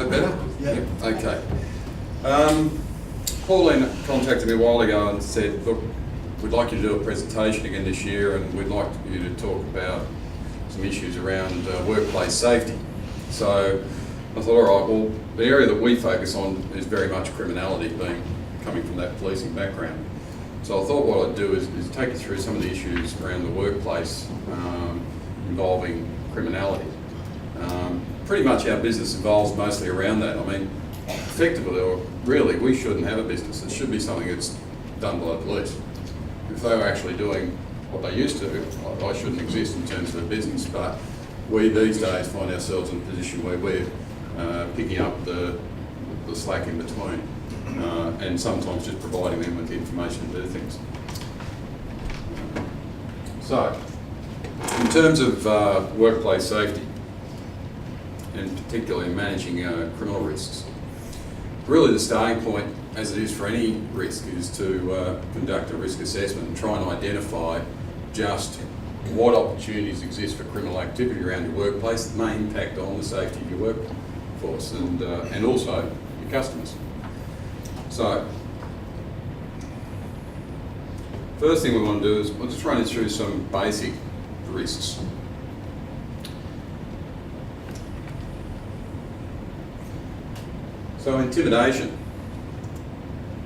that better? Yeah. Okay. Pauline contacted me a while ago and said, look, we'd like you to do a presentation again this year, and we'd like you to talk about some issues around workplace safety. So I thought, all right, well, the area that we focus on is very much criminality, coming from that policing background. So I thought what I'd do is take you through some of the issues around the workplace involving criminality. Pretty much our business evolves mostly around that. I mean, effectively, or really, we shouldn't have a business. It should be something that's done by the police. If they were actually doing what they used to, I shouldn't exist in terms of a business, but we these days find ourselves in a position where we're picking up the slack in between and sometimes just providing them with the information to do things. So, in terms of workplace safety, and particularly managing criminal risks, really the starting point, as it is for any risk, is to conduct a risk assessment and try and identify just what opportunities exist for criminal activity around your workplace that may impact on the safety of your workforce and also your customers. So, first thing we want to do is we'll just run you through some basic risks. So intimidation.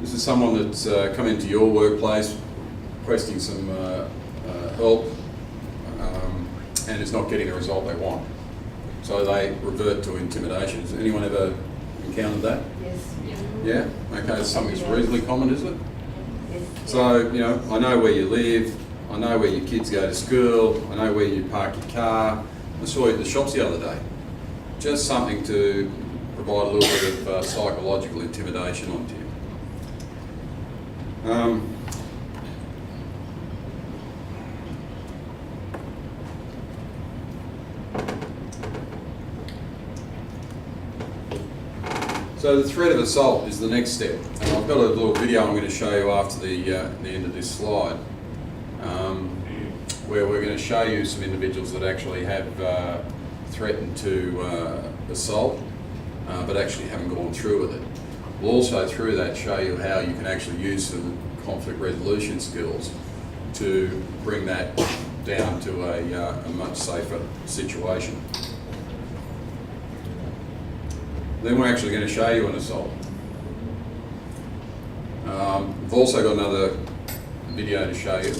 This is someone that's come into your workplace requesting some help and is not getting the result they want. So they revert to intimidation. Has anyone ever encountered that? Yes. Yeah? Okay, it's something that's reasonably common, is it? Yes. So, you know, I know where you live, I know where your kids go to school, I know where you park your car. I saw you at the shops the other day. Just something to provide a little bit of psychological intimidation onto you. So the threat of assault is the next step, and I've got a little video I'm going to show you after the end of this slide, where we're going to show you some individuals that actually have threatened to assault, but actually haven't gone through with it. We'll also through that show you how you can actually use some conflict resolution skills to bring that down to a much safer situation. Then we're actually going to show you an assault. We've also got another video to show you,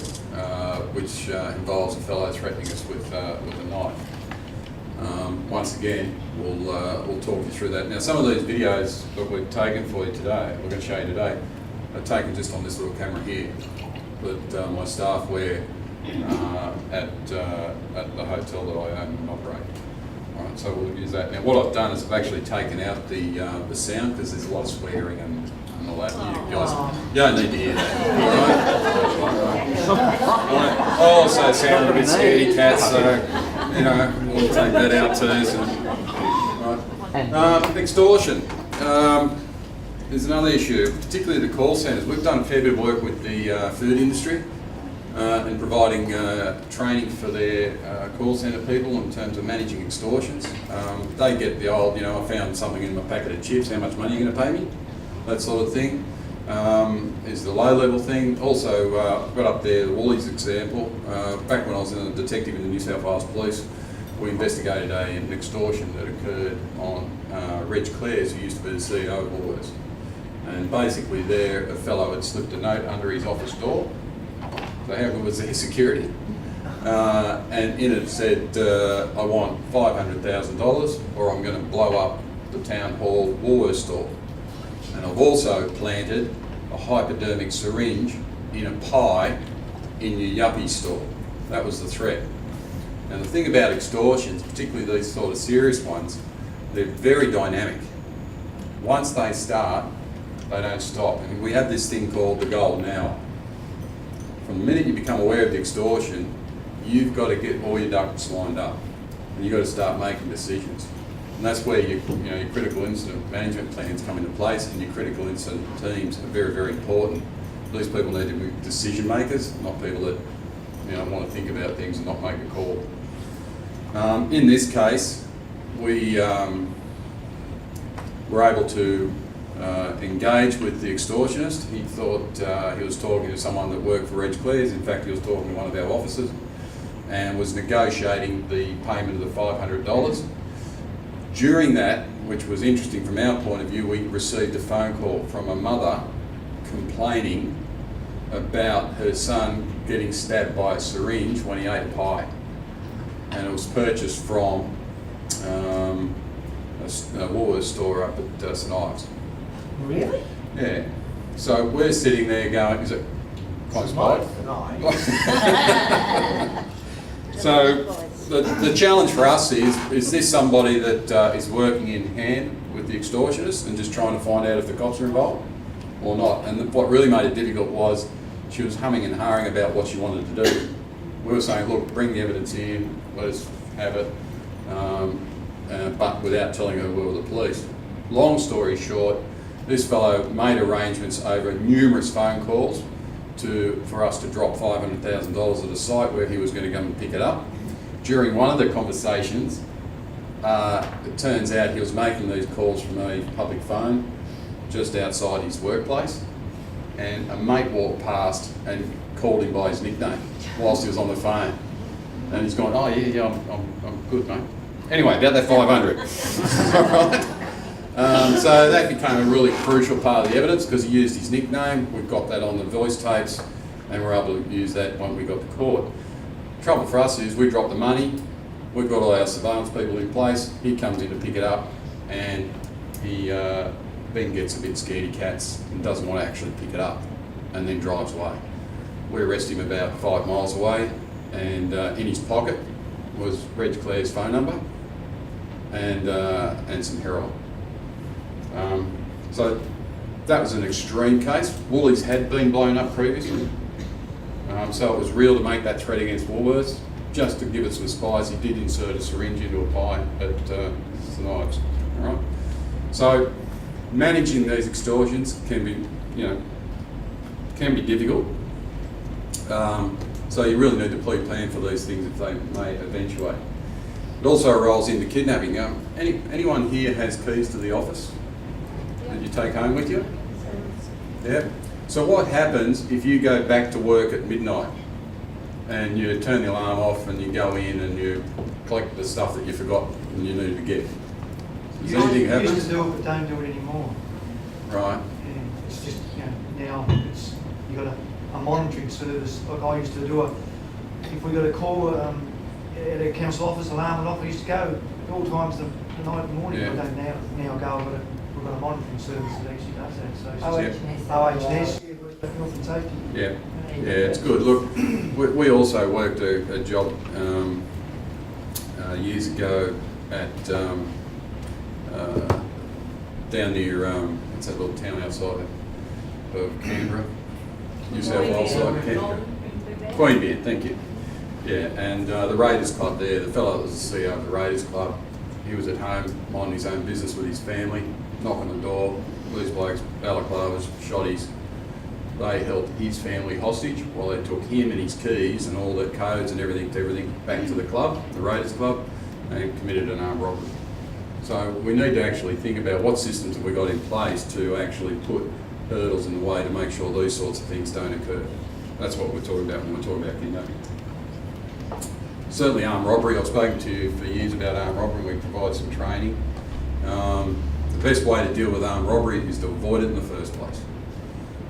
which involves a fellow threatening us with a knife. Once again, we'll talk you through that. Now, some of these videos that we've taken for you today, we're going to show you today, are taken just on this little camera here that my staff wear at the hotel that I own and operate. All right, so we'll use that. Now, what I've done is I've actually taken out the sound because there's a lot of swearing and all that. You guys, you don't need to hear that. All right? I also sound a bit scaredy cat, so you know we'll take that out too. So, right. Extortion is another issue, particularly the call centres. We've done a fair bit of work with the food industry. And providing training for their call centre people in terms of managing extortions. They get the old, you know, I found something in my packet of chips, how much money are you going to pay me? That sort of thing is the low level thing. Also, I've got up there the Woolies example. Back when I was a detective in the New South Wales Police, we investigated an extortion that occurred on Reg Clares, who used to be the CEO of Woolworths. And basically there, a fellow had slipped a note under his office door. So how good was their security? And in it said, I want $500,000 or I'm going to blow up the town hall Woolworths store. And I've also planted a hypodermic syringe in a pie in your yuppie store. That was the threat. And the thing about extortions, particularly these sort of serious ones, they're very dynamic. Once they start, they don't stop. And we have this thing called the golden hour. From the minute you become aware of the extortion, you've got to get all your ducks lined up, and you've got to start making decisions. And that's where your critical incident management plans come into place, and your critical incident teams are very, very important. These people need to be decision makers, not people that want to think about things and not make a call. In this case, we were able to engage with the extortionist. He thought he was talking to someone that worked for Reg Clares. In fact, he was talking to one of our officers and was negotiating the payment of the $500. During that, which was interesting from our point of view, we received a phone call from a mother complaining about her son getting stabbed by a syringe when he ate a pie. And it was purchased from a Woolworths store up at St Ives. Really? Yeah. So we're sitting there going, is it close by? So the challenge for us is this somebody that is working in hand with the extortionist and just trying to find out if the cops are involved or not? And what really made it difficult was she was humming and hawing about what she wanted to do. We were saying, look, bring the evidence in, let's have it, but without telling her we were the police. Long story short, this fellow made arrangements over numerous phone calls for us to drop $500,000 at a site where he was going to come and pick it up. During one of the conversations, it turns out he was making these calls from a public phone just outside his workplace, and a mate walked past and called him by his nickname whilst he was on the phone. And he's gone, oh yeah, I'm good, mate. Anyway, about that 500. All right. So that became a really crucial part of the evidence because he used his nickname. We've got that on the voice tapes, and we're able to use that when we got to court. Trouble for us is we drop the money, we've got all our surveillance people in place, he comes in to pick it up, and he then gets a bit scaredy cats and doesn't want to actually pick it up, and then drives away. We arrest him about 5 miles away, and in his pocket was Reg Clare's phone number and some heroin. So that was an extreme case. Woolies had been blown up previously, so it was real to make that threat against Woolworths. Just to give it some spice, he did insert a syringe into a pie at St Ives. All right. So managing these extortions can be difficult. So you really need to pre-plan for these things if they may eventuate. It also rolls into kidnapping. Anyone here has keys to the office that you take home with you? Yeah. So what happens if you go back to work at midnight and you turn the alarm off and you go in and you collect the stuff that you forgot and you needed to get? Does anything happen? Used to do it, but don't do it anymore. Right. Yeah, it's just, now you got a monitoring service. Like I used to do if we got a call at a council office, alarm went off, we used to go at all times the night and morning. Yeah. I don't now go, we've got a monitoring service that actually does that. So it's OHS. OHS, health and safety. Yeah. Yeah, it's good. Look, we also worked a job years ago at down near what's that little town outside of Canberra, New South Wales side, Canberra. Queanbeyan, thank you. Yeah, and the Raiders Club there, the fellow that was the CEO of the Raiders Club, he was at home minding his own business with his family, knock on the door, these blokes, balaclavas, shotties. They held his family hostage while they took him and his keys and all the codes and everything back to the club, the Raiders Club, and committed an armed robbery. So we need to actually think about what systems have we got in place to actually put hurdles in the way to make sure these sorts of things don't occur. That's what we're talking about when we're talking about kidnapping. Certainly armed robbery. I've spoken to you for years about armed robbery and we provide some training. The best way to deal with armed robbery is to avoid it in the first place.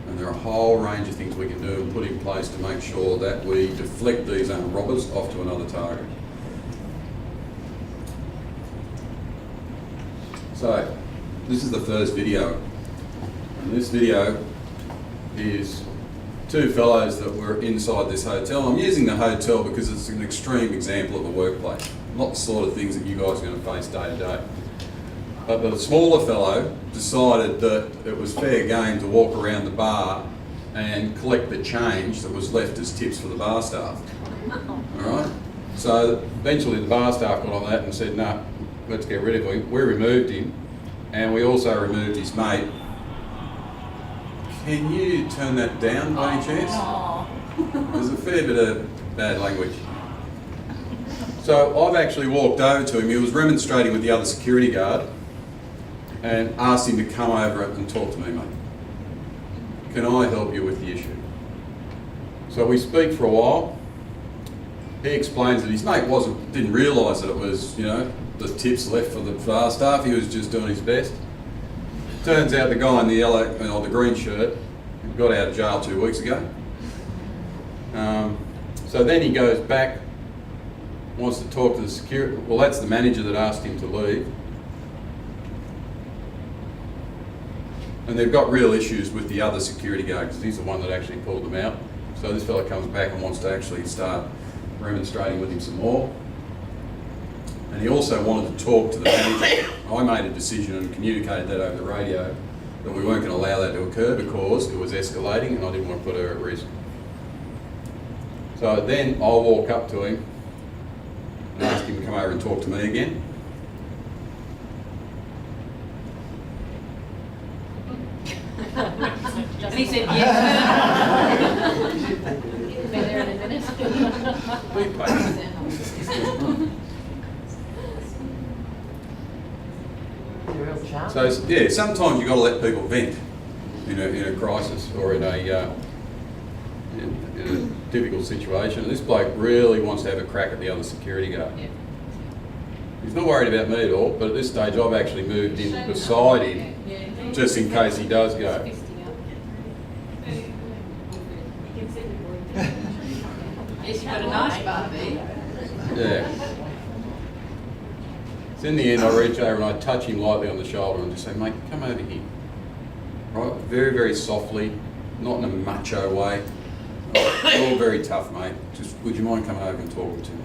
And there are a whole range of things we can do and put in place to make sure that we deflect these armed robbers off to another target. So, this is the first video. And this video is two fellows that were inside this hotel. I'm using the hotel because it's an extreme example of a workplace, not the sort of things that you guys are going to face day to day. But the smaller fellow decided that it was fair game to walk around the bar and collect the change that was left as tips for the bar staff. All right. So eventually the bar staff got on that and said, no, let's get rid of him. We removed him, and we also removed his mate. Can you turn that down by any chance? There's a fair bit of bad language. So I've actually walked over to him. He was remonstrating with the other security guard. and asked him to come over and talk to me, mate. Can I help you with the issue? So we speak for a while. He explains that his mate didn't realise that it was, the tips left for the bar staff. He was just doing his best. Turns out the guy in the yellow, the green shirt, got out of jail 2 weeks ago. So then he goes back, wants to talk to the security. Well, that's the manager that asked him to leave. And they've got real issues with the other security guard because he's the one that actually pulled them out. So this fella comes back and wants to actually start remonstrating with him some more. And he also wanted to talk to the manager. I made a decision and communicated that over the radio that we weren't going to allow that to occur because it was escalating and I didn't want to put her at risk. So then I'll walk up to him and ask him to come over and talk to me again. And he said yes. Be there in a minute. Be patient. So yeah, sometimes you've got to let people vent in a crisis or in a difficult situation. And this bloke really wants to have a crack at the other security guard. Yeah. He's not worried about me at all, but at this stage I've actually moved in beside him just in case he does go. Yes, you've got a nice Barbie. Yeah. So in the end I reach over and I touch him lightly on the shoulder and just say, mate, come over here. Right? Very, very softly, not in a macho way. You're all very tough, mate. Just would you mind coming over and talking to me?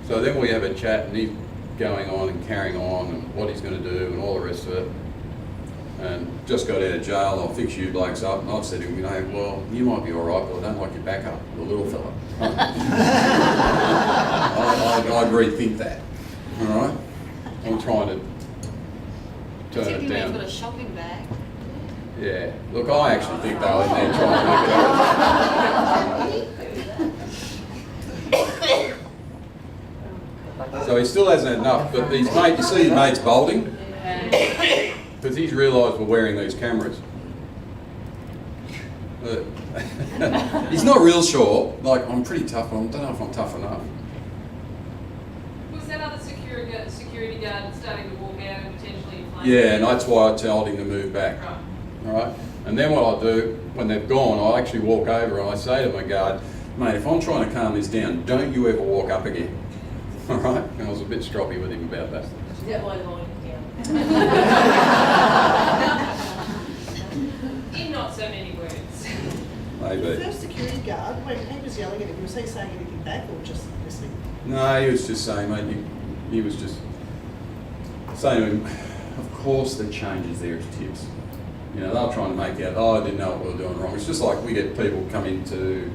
So then we have a chat and he's going on and carrying on and what he's going to do and all the rest of it. And just got out of jail, I'll fix you blokes up. And I've said to him, well, you might be all right, but I don't like your backup, the little fella. I'd rethink that, all right? I'm trying to turn it down. You've got a shopping bag. Yeah, look, I actually think they were in there trying to So he still hasn't had enough, but his mate, you see his mate's bolting? Because he's realised we're wearing these cameras. He's not real sure, like, I'm pretty tough, but I don't know if I'm tough enough. Was that other security guard starting to walk out and potentially inflame? Yeah, and that's why I told him to move back. Right. All right, and then what I'll do, when they've gone, I'll actually walk over and I say to my guard, mate, if I'm trying to calm this down, don't you ever walk up again. All right, and I was a bit stroppy with him about that. That way going down. In not so many words. Maybe. The first security guard, when he was yelling at him, was he saying anything back or just listening? No, he was just saying, mate, he was just saying to him, of course the changes there at tips. They were trying to make out, I didn't know what we were doing wrong. It's just like we get people come into,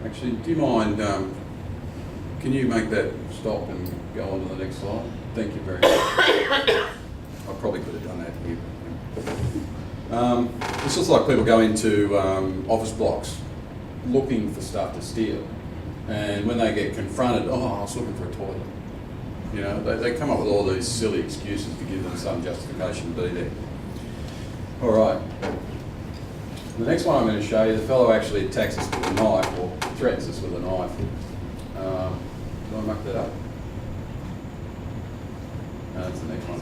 actually, do you mind, can you make that stop and go on to the next slide? Thank you very much. I probably could have done that here. It's just like people go into office blocks looking for stuff to steal. And when they get confronted, I was looking for a toilet. They come up with all these silly excuses to give them some justification to be there. All right. The next one I'm going to show you, the fellow actually attacks us with a knife or threatens us with a knife. Do I muck that up? No, that's the next one.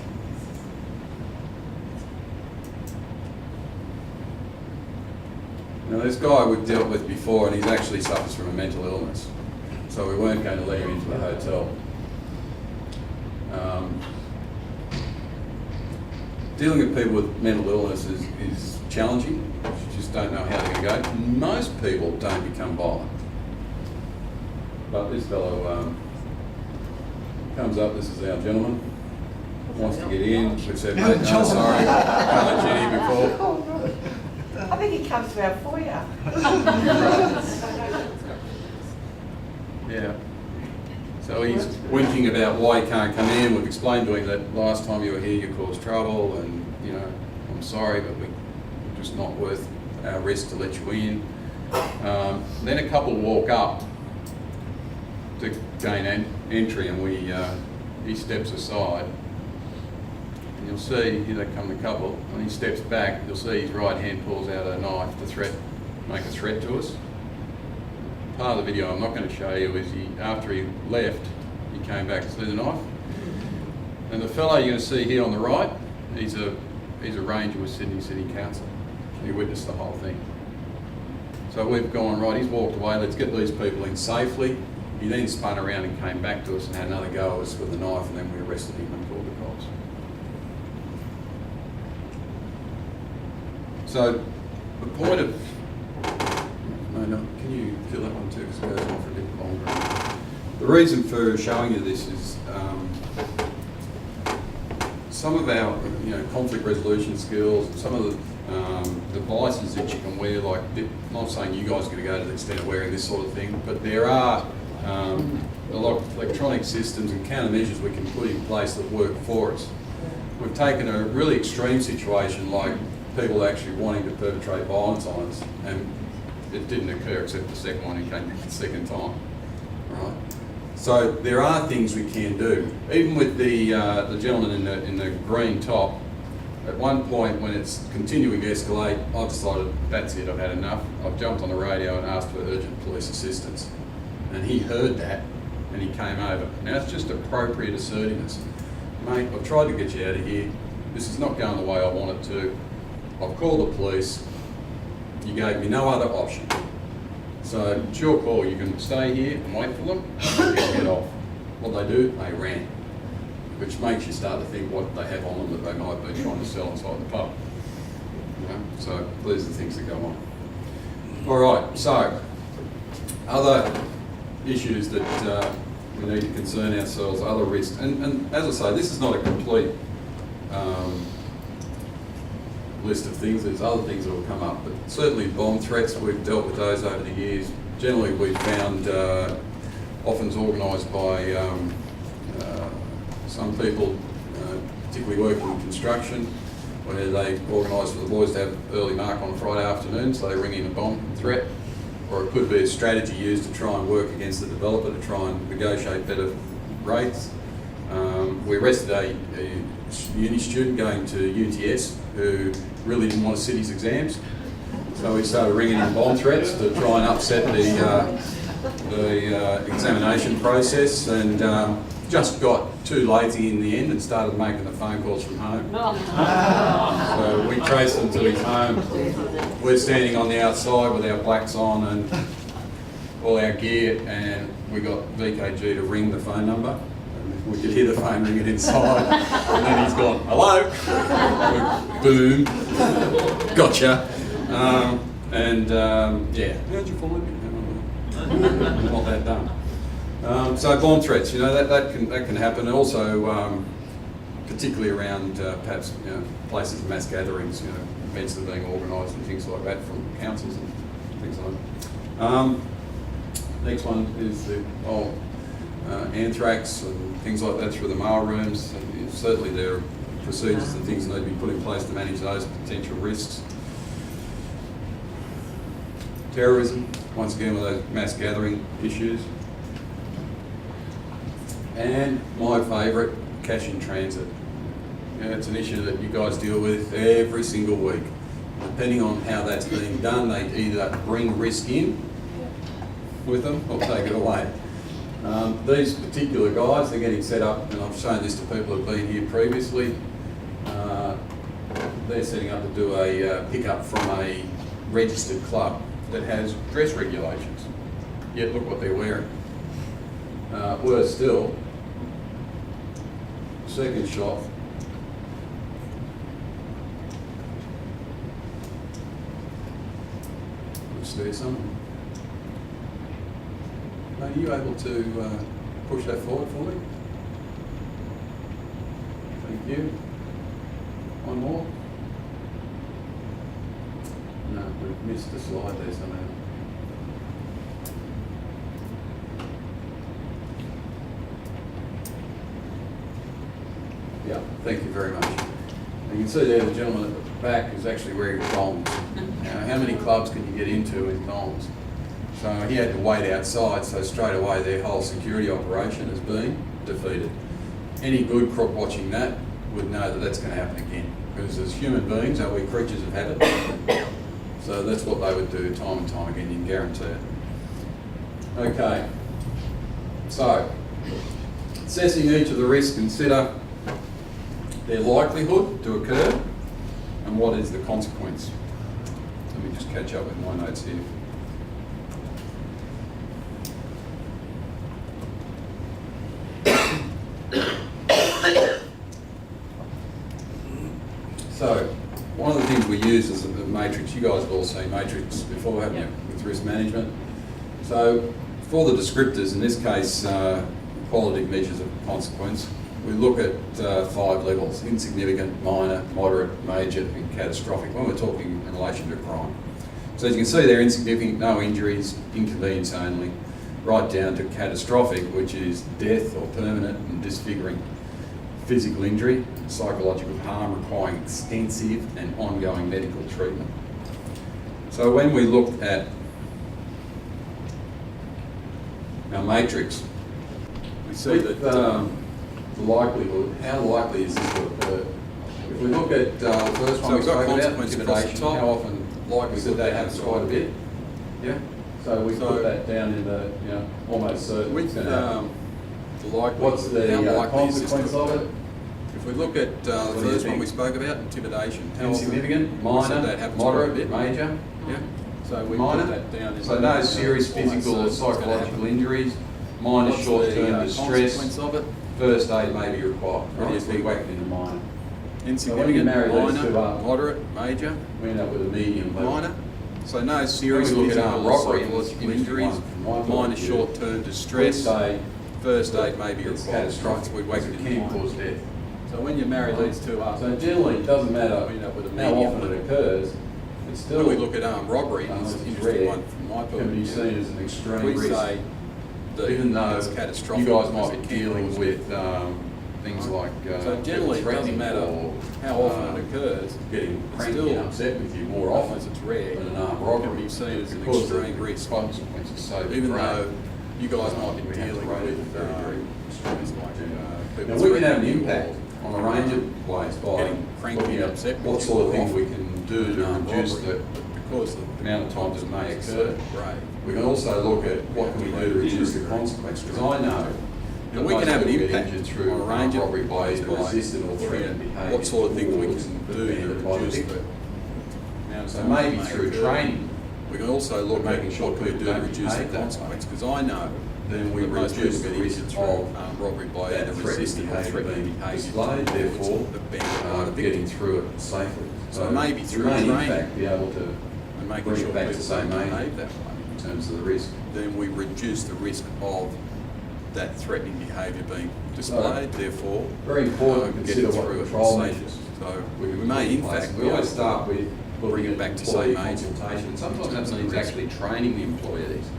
Now this guy we've dealt with before and he's actually suffers from a mental illness. So we weren't going to let him into the hotel. Dealing with people with mental illness is challenging. You just don't know how they're going to go. Most people don't become violent. But this fellow comes up, this is our gentleman, wants to get in. We said, mate, no, sorry, can't let you in before. I think he comes to our foyer. Yeah. So he's whinging about why he can't come in. We've explained to him that last time you were here you caused trouble and, I'm sorry, but we're just not worth our risk to let you in. Then a couple walk up to gain entry and we he steps aside, and you'll see, here they come the couple, when he steps back, you'll see his right hand pulls out a knife to make a threat to us. Part of the video I'm not going to show you is after he left, he came back to see the knife. And the fellow you're going to see here on the right, he's a ranger with Sydney City Council. He witnessed the whole thing. So we've gone, right, he's walked away, let's get these people in safely. He then spun around and came back to us and had another go at us with a knife, and then we arrested him and called the cops. So the point of, no, can you kill that one too, because it goes on for a bit longer. The reason for showing you this is some of our conflict resolution skills, and some of the devices that you can wear, like, I'm not saying you guys are going to go to the extent of wearing this sort of thing, but there are a lot of electronic systems and countermeasures we can put in place that work for us. We've taken a really extreme situation, like people actually wanting to perpetrate violence on us, and it didn't occur except the second one, he came back the second time, right? So there are things we can do. Even with the gentleman in the green top, at one point when it's continuing to escalate, I decided that's it, I've had enough. I've jumped on the radio and asked for urgent police assistance. And he heard that and he came over. Now it's just appropriate assertiveness. Mate, I've tried to get you out of here. This is not going the way I want it to. I've called the police. You gave me no other option. So it's your call. You can stay here and wait for them, or you can get off. What they do, they ran. Which makes you start to think what they have on them that they might be trying to sell inside the pub. So these are the things that go on. All right, so other issues that we need to concern ourselves, other risks, and as I say, this is not a complete list of things. There's other things that will come up, but certainly bomb threats, we've dealt with those over the years. Generally, we've found often organised by some people, particularly working in construction, where they organise for the boys to have early mark on a Friday afternoon, so they ring in a bomb threat. Or it could be a strategy used to try and work against the developer to try and negotiate better rates. We arrested a uni student going to UTS who really didn't want to sit his exams, so we started ringing in bomb threats to try and upset the examination process, and just got too lazy in the end and started making the phone calls from home. So we traced them to his home. We're standing on the outside with our blacks on and all our gear, and we got VKG to ring the phone number. And we could hear the phone ringing inside, and then he's gone, hello, boom, gotcha. Yeah, how'd you find me? Not that done. So bomb threats, that can happen. Also, particularly around perhaps places of mass gatherings, events that are being organised and things like that from councils and things like that. Next one is the anthrax and things like that through the mail rooms. And certainly there are procedures and things that need to be put in place to manage those potential risks. Terrorism, once again with those mass gathering issues. And my favourite, cash in transit. It's an issue that you guys deal with every single week. Depending on how that's being done, they either bring risk in with them or take it away. These particular guys, they're getting set up, and I've shown this to people who've been here previously. They're setting up to do a pick-up from a registered club that has dress regulations. Yet look what they're wearing. Worse still, second shot. Is there someone? Are you able to push that forward for me? Thank you. One more. No, we've missed a slide there somehow. Yeah, thank you very much. You can see there the gentleman at the back is actually wearing thongs. Now, how many clubs can you get into in thongs? So he had to wait outside, so straight away their whole security operation has been defeated. any good crook watching that would know that that's going to happen again. Because as human beings, are we creatures of habit? So that's what they would do time and time again, you can guarantee it. Okay, so assessing each of the risks, consider their likelihood to occur and what is the consequence. Let me just catch up with my notes here. So, one of the things we use is the matrix. You guys have all seen matrix before, haven't you, with risk management? So, for the descriptors, in this case, qualitative measures of consequence, we look at 5 levels: insignificant, minor, moderate, major, and catastrophic, when we're talking in relation to crime. So as you can see, they're insignificant, no injuries, inconvenience only, right down to catastrophic, which is death or permanent and disfiguring physical injury, psychological harm requiring extensive and ongoing medical treatment. So when we looked at our matrix, we see that the likelihood, how likely is this to occur? If we look at the first one we spoke about, intimidation, how often likely could they have quite a bit? Yeah. So we put that down in the, almost certain it's going to happen. What's the consequence of it? If we look at the first one we spoke about, intimidation, how insignificant, often minor, moderate, major. Yeah. So we put that down in. So no serious physical or psychological injuries, minor short-term distress. Consequence of it? First aid may be required. Right? So we whacked into minor. Insignificant, minor, moderate, major. We end up with a medium level. Minor. So no serious physical or psychological injuries, minor short-term distress. First aid may be required. Catastrophic. We whack it in cause death. So when you marry these two up, so generally it doesn't matter how often it occurs. It's still, when we look at armed robbery, it's an interesting one from my point of view. Can be seen as an extreme risk. We say that even though it's catastrophic, you guys might be dealing with things like so generally it doesn't matter how often it occurs. Getting cranky and upset with you more often. It's rare than an armed robbery. Can be seen as an extreme risk. Consequences. So even though you guys might be dealing with things like now we can have an impact on a range of ways by looking at what sort of things we can do to reduce the amount of times it may occur. We can also look at what can we do to reduce the consequence, because I know that we can have an impact through on a range of robbery by resistant or threatened behaviour. What sort of things we can do to reduce the amount. So maybe through training. We can also look at making sure we do to reduce the consequence, because I know then we reduce the risk of robbery by either resistant or threatening behaviour. Therefore, getting through it safely. So maybe through training, in fact, be able to and making sure back to say behave that way in terms of the risk. Then we reduce the risk of that threatening behaviour being displayed. Therefore, very important to consider what control measures. So we may, in fact, we always start with bring it back to say consultation. Sometimes that means actually training the employees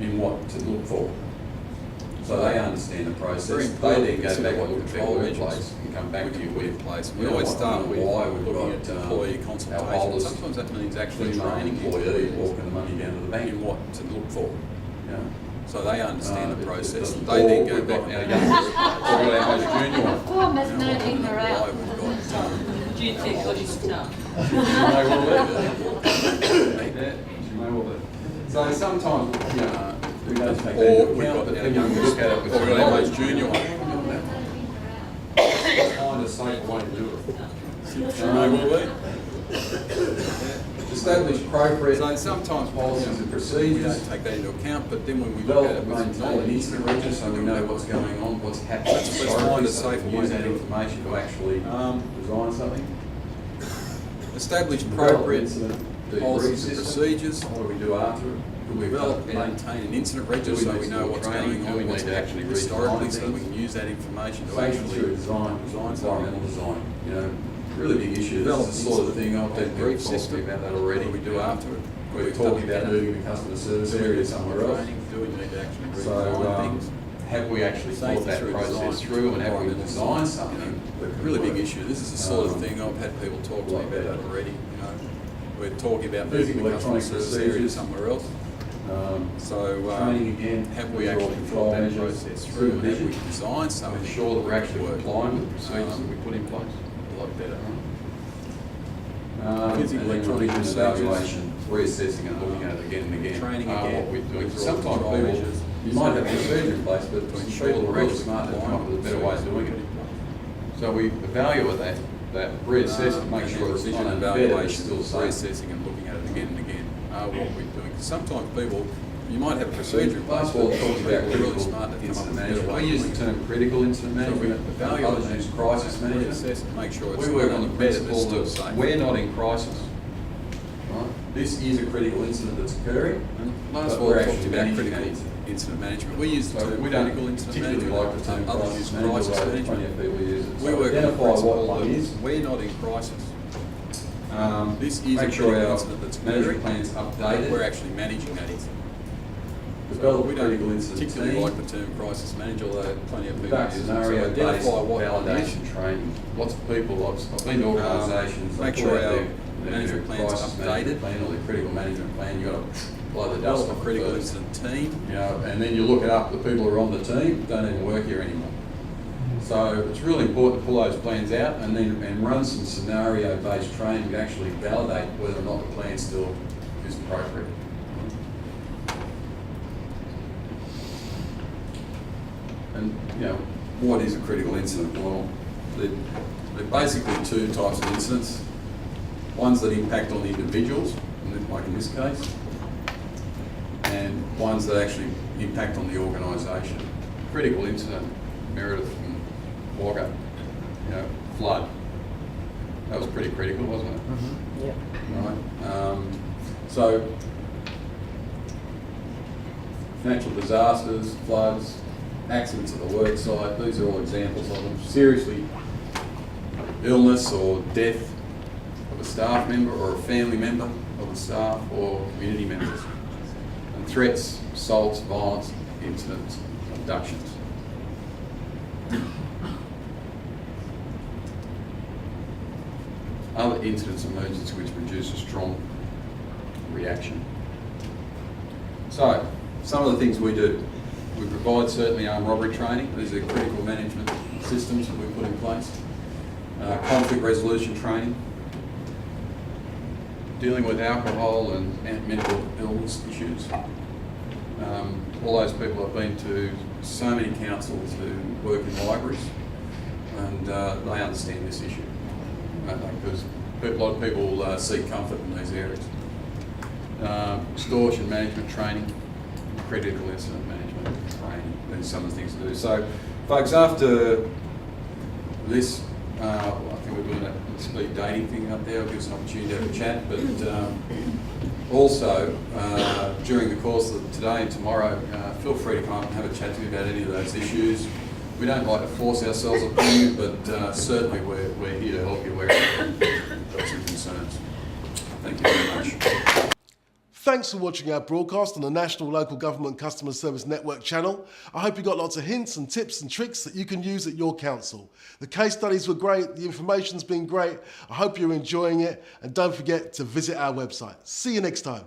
in what to look for, so they understand the process. They then go back and look at what place and come back to you with place. We always start with why we've got employee consultation. Sometimes that means actually training employees, walking the money down to the bank in what to look for. Yeah. So they understand the process. They then go back and our most junior one. Oh, Miss Nadine, they're out. Why we've got June tech got his stuff. So sometimes, we don't take that into account, but then you can look at it with our most junior one. Find a safe way to do it. Establish appropriate. So sometimes policies and procedures. We don't take that into account, but then when we look at it, maintain an incident register so we know what's going on, what's happening. Let's find a safe way to use that information to actually design something. Establish appropriate policies and procedures. What do we do after it? We develop and maintain an incident register so we know what's going on, what's happening historically, so we can use that information to actually design environmental design. Really big issue. This is the sort of thing I've had brief talking about that already. What do we do after it? We're talking about moving the customer service area somewhere else. Do we need to actually so have we actually thought that process through, and have we designed something? Really big issue. This is the sort of thing I've had people talk to me about already. We're talking about moving the customer service area somewhere else. So, Training again, have we these are all actually control thought that measures, process through? Have we supervision, designed to something? ensure that we're actually work, complying with the procedures that we put in place. A lot better. And Physical then electronic revision, procedures, evaluation, reassessing and looking at it again and again. Training What again, we do. with Sometimes control people, measures, you might have a procedure in place, but to some ensure people that are we're really actually smart to come up with a better way of doing it. So we evaluate that, reassess and make sure it's revision not and embedded, it's evaluation, still safe. reassessing and looking at it again and again. What we're doing. Sometimes people, you might have a procedure in place, Last of all, but talking people about are really critical smart to come up incident with a better management. way We of use doing the it. term critical incident So we management, evaluate others use crisis management. reassess and make sure it's We work not on the embedded, but principle still that safe. we're not in crisis. Right? This is a critical incident that's occurring, And but last of all, we're talked actually about managing critical that incident. incident management. We use the So term we don't critical incident particularly management. like the term Others crisis use management, crisis although plenty management. of people use it. We So work on the identify what principle one that is. we're not in crisis. This is a Make sure critical our incident that's management occurring, plan's but updated. we're actually managing that incident. Develop We a don't critical incident particularly team. like the term crisis manager, although plenty of people Conduct use it. So scenario-based identify what one is. validation training. Lots of people, I've been to organisations, they Make put sure out our their management plan's crisis management updated. plan or their critical management plan, you've got to blow the dust Develop off a critical first. incident team. You know, and then you look it up, the people who are on the team don't even work here anymore. So it's really important to pull those plans out and run some scenario-based training to actually validate whether or not the plan still is appropriate. And, you know, what is a critical incident? Well, they're basically two types of incidents. Ones that impact on the individuals, like in this case, and ones that actually impact on the organisation. Critical incident, Meredith and Wagga, you know, flood. That was pretty critical, wasn't it? Yeah. Right. So, natural disasters, floods, accidents at the work site, these are all examples of them. Seriously, illness or death of a staff member or a family member of the staff or community members. And threats, assaults, violence, incidents, abductions. Other incidents emergence which produce a strong reaction. So, some of the things we do. We provide certainly armed robbery training. These are critical management systems that we put in place. Conflict resolution training. Dealing with alcohol and mental illness issues. All those people have been to so many councils who work in libraries, and they understand this issue. Because a lot of people seek comfort in these areas. Extortion management training, critical incident management training, and some of the things to do. So, folks, after this, I think we're doing a speed dating thing up there. I'll give us an opportunity to have a chat, but also during the course of today and tomorrow, feel free to come up and have a chat to me about any of those issues. We don't like to force ourselves upon you, but certainly we're here to help you wherever you've got some concerns. Thank you very much. Thanks for watching our broadcast on the National Local Government Customer Service Network channel. I hope you got lots of hints and tips and tricks that you can use at your council. The case studies were great, the information's been great. I hope you're enjoying it, and don't forget to visit our website. See you next time.